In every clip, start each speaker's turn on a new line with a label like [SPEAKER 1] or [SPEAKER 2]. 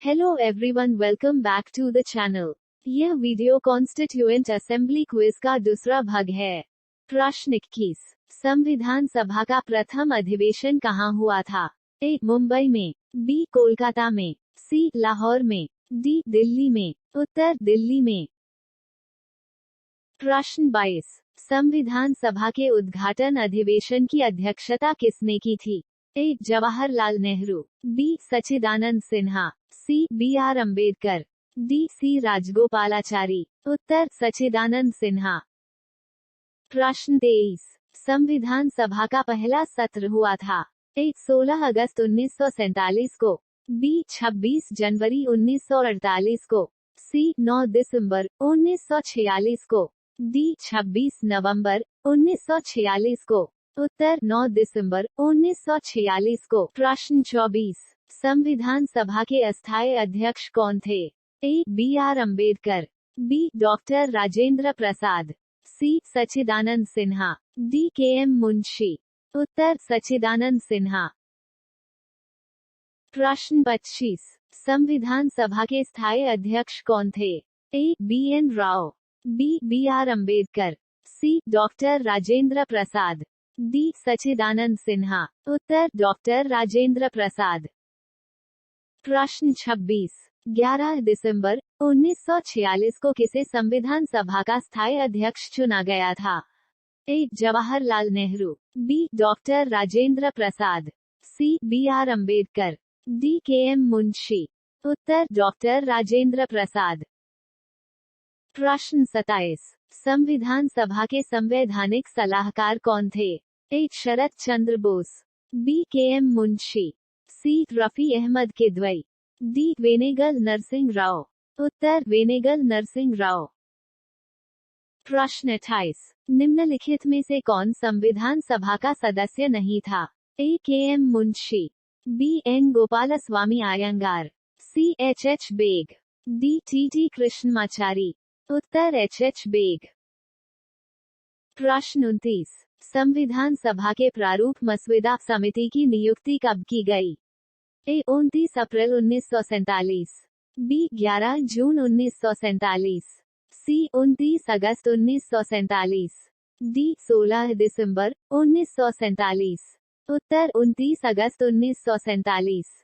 [SPEAKER 1] Hello everyone, welcome back to the channel. यह video constituent assembly quiz का दूसरा भाग है। प्रश्न 21। संविधान सभा का प्रथम अधिवेशन कहाँ हुआ था? ए. मुंबई में, बी. कोलकाता में, सी. लाहौर में, डी. दिल्ली में। उत्तर दिल्ली में। प्रश्न 22। संविधान सभा के उद्घाटन अधिवेशन की अध्यक्षता किसने की थी? A. Jawaharlal Nehru, B. Sachchidanand Sinha, C. B. R. Ambedkar, D. C. Rajagopalachari. उत्तर सच्चिदानंद सिन्हा। प्रश्न 23। संविधान सभा का पहला सत्र हुआ था? ए. 16 अगस्त 1947 को, बी. 26 जनवरी 1948 को, सी. 9 दिसंबर 1946 को, डी. 26 नवंबर 1946 को। उत्तर 9 दिसंबर 1946 को। प्रश्न 24। संविधान सभा के अस्थायी अध्यक्ष कौन थे? A. B. R. Ambedkar, B. Doctor Rajendra Prasad, C. Sachchidanand Sinha, D. K. M. Munshi. उत्तर सच्चिदानंद सिन्हा। प्रश्न 25। संविधान सभा के स्थायी अध्यक्ष कौन थे? A. B. N. Rau, B. B. R. Ambedkar, C. Doctor Rajendra Prasad, D. Sachchidanand Sinha. उत्तर डॉक्टर राजेंद्र प्रसाद। प्रश्न 26। 11 दिसंबर 1946 को किसे संविधान सभा का स्थायी अध्यक्ष चुना गया था? A. Jawaharlal Nehru, B. Doctor Rajendra Prasad, C. B. R. Ambedkar, D. K. M. Munshi. उत्तर डॉक्टर राजेंद्र प्रसाद। प्रश्न 27। संविधान सभा के संवैधानिक सलाहकार कौन थे? A. Sarat Chandra Bose, B. K. M. Munshi, C. Rafi Ahmed Kidwai, D. Benegal Narasimha Rau. उत्तर वेनेगल नरसिंह राव। प्रश्न 28। निम्नलिखित में से कौन संविधान सभा का सदस्य नहीं था? A. K. M. Munshi, B. N. Gopalaswami Ayyangar, C. H. H. Beg, D. T. T. Krishnamachari. उत्तर एच. एच. बेग। प्रश्न 29। संविधान सभा के प्रारूप मसौदा समिति की नियुक्ति कब की गई? ए. 29 अप्रैल 1947, बी. 11 जून 1947, सी. 29 अगस्त 1947, डी. 16 दिसंबर 1947। उत्तर 29 अगस्त 1947।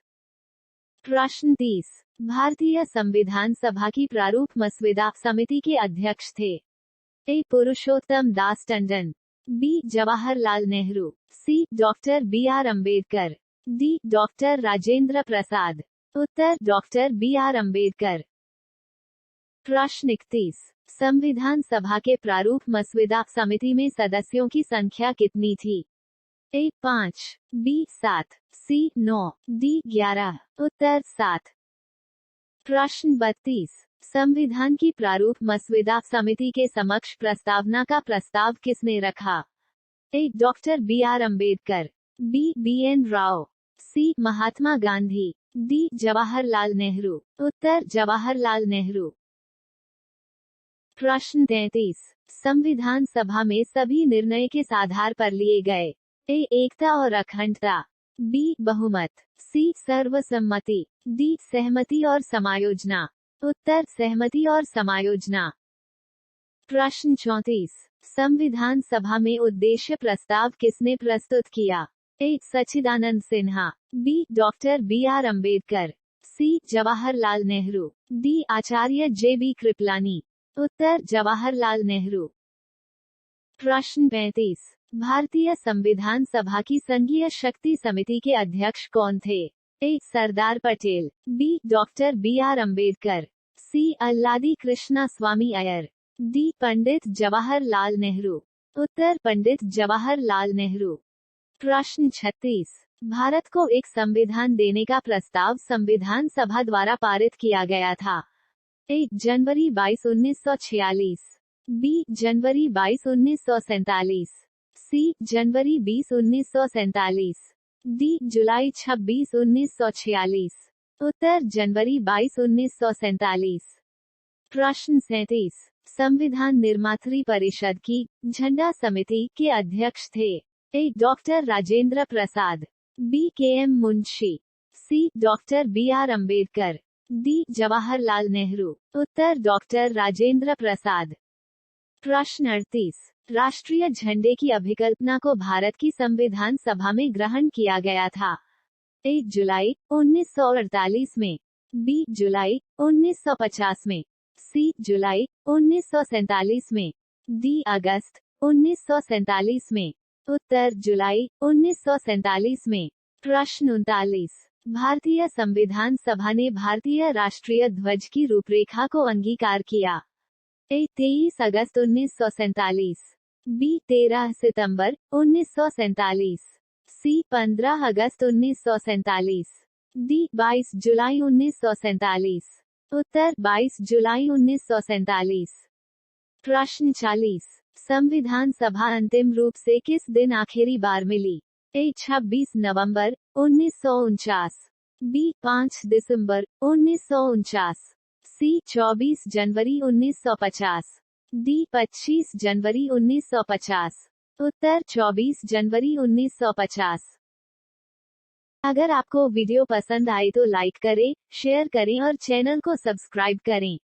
[SPEAKER 1] प्रश्न 30। भारतीय संविधान सभा की प्रारूप मसौदा समिति के अध्यक्ष थे? A. Purushottam Das Tandon, B. Jawaharlal Nehru, C. Doctor B. R. Ambedkar, D. Doctor Rajendra Prasad. उत्तर डॉक्टर बी. आर. अम्बेडकर। प्रश्न 31। संविधान सभा के प्रारूप मसौदा समिति में सदस्यों की संख्या कितनी थी? ए. 5, बी. 7, सी. 9, डी. 11। उत्तर 7। प्रश्न 32। संविधान की प्रारूप मसौदा समिति के समक्ष प्रस्तावना का प्रस्ताव किसने रखा? A. Doctor B. R. Ambedkar, B. B. N. Rau, C. Mahatma Gandhi, D. Jawaharlal Nehru. उत्तर जवाहरलाल नेहरू। प्रश्न 33। संविधान सभा में सभी निर्णय किस आधार पर लिए गए? ए. एकता और अखंडता, बी. बहुमत, सी. सर्वसम्मति, डी. सहमति और समायोजना। उत्तर सहमति और समायोजना। प्रश्न 34। संविधान सभा में उद्देश्य प्रस्ताव किसने प्रस्तुत किया? A. Sachchidanand Sinha, B. Doctor B. R. Ambedkar, C. Jawaharlal Nehru, D. Acharya J. B. Kripalani. उत्तर जवाहरलाल नेहरू। प्रश्न 35। भारतीय संविधान सभा की संघीय शक्ति समिति के अध्यक्ष कौन थे? A. Sardar Patel, B. Doctor B. R. Ambedkar, C. Alladi Krishnaswami Ayyar, D. Pandit Jawaharlal Nehru. उत्तर पंडित जवाहरलाल नेहरू। प्रश्न 36। भारत को एक संविधान देने का प्रस्ताव संविधान सभा द्वारा पारित किया गया था? ए. जनवरी 22, 1946, बी. जनवरी 22, 1947, सी. जनवरी 20, 1947, डी. जुलाई 26, 1946। उत्तर जनवरी 22, 1947। प्रश्न 37। संविधान निर्मात्री परिषद की झंडा समिति के अध्यक्ष थे? A. Doctor Rajendra Prasad, B. K. M. Munshi, C. Doctor B. R. Ambedkar, D Jawaharlal Nehru. उत्तर डॉक्टर राजेंद्र प्रसाद। प्रश्न 38। राष्ट्रीय झंडे की अभिकल्पना को भारत की संविधान सभा में ग्रहण किया गया था। ए जुलाई 1948 में, बी जुलाई 1950 में, सी जुलाई 1947 में, डी अगस्त 1947 में। उत्तर जुलाई 1947 में। प्रश्न 39। भारतीय संविधान सभा ने भारतीय राष्ट्रीय ध्वज की रूपरेखा को अंगीकार किया। ए 23 अगस्त 1947, बी 13 सितंबर 1947, सी 15 अगस्त 1947, डी 22 जुलाई 1947। उत्तर 22 जुलाई 1947। प्रश्न 40। संविधान सभा अंतिम रूप से किस दिन आखिरी बार मिली? ए 26 नवंबर 1949, बी 5 दिसंबर 1949, सी 24 जनवरी 1950, डी 25 जनवरी 1950। उत्तर 24 जनवरी 1950। अगर आपको वीडियो पसंद आए तो लाइक करें, शेयर करें और चैनल को सब्सक्राइब करें।